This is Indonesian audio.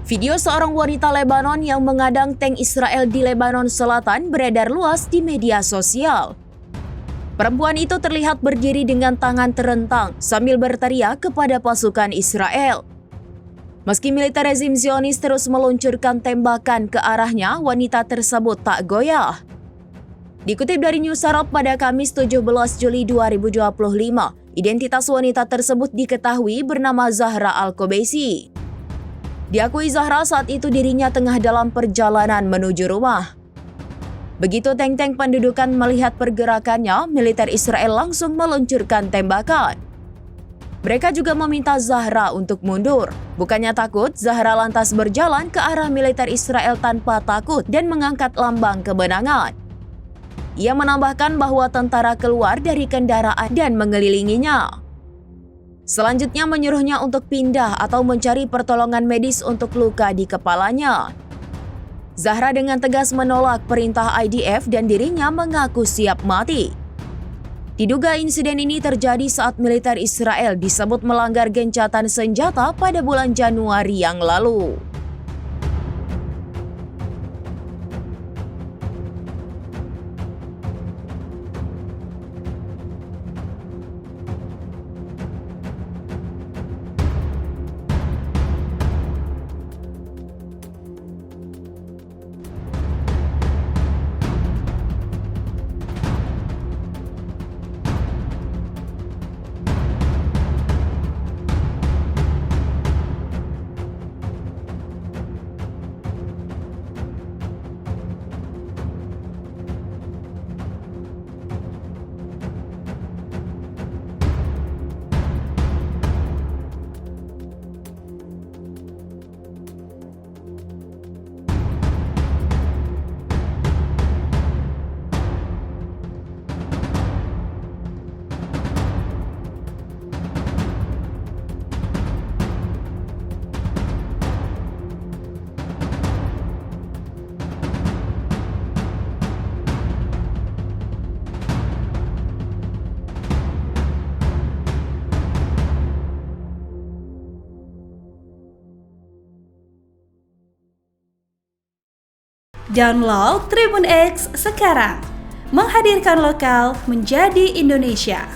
Video seorang wanita Lebanon yang mengadang tank Israel di Lebanon Selatan beredar luas di media sosial. Perempuan itu terlihat berdiri dengan tangan terentang sambil berteriak kepada pasukan Israel. Meski militer rezim Zionis terus meluncurkan tembakan ke arahnya, wanita tersebut tak goyah. Dikutip dari News Arab pada Kamis 17 Juli 2025, identitas wanita tersebut diketahui bernama Zahra Al-Kobeisi. Diakui Zahra saat itu dirinya tengah dalam perjalanan menuju rumah. Begitu tank-tank pendudukan melihat pergerakannya, militer Israel langsung meluncurkan tembakan. Mereka juga meminta Zahra untuk mundur. Bukannya takut, Zahra lantas berjalan ke arah militer Israel tanpa takut dan mengangkat lambang kemenangan. Ia menambahkan bahwa tentara keluar dari kendaraan dan mengelilinginya. Selanjutnya menyuruhnya untuk pindah atau mencari pertolongan medis untuk luka di kepalanya. Zahra dengan tegas menolak perintah IDF dan dirinya mengaku siap mati. Diduga insiden ini terjadi saat militer Israel disebut melanggar gencatan senjata pada bulan Januari yang lalu. Download Tribun X sekarang, menghadirkan lokal menjadi Indonesia.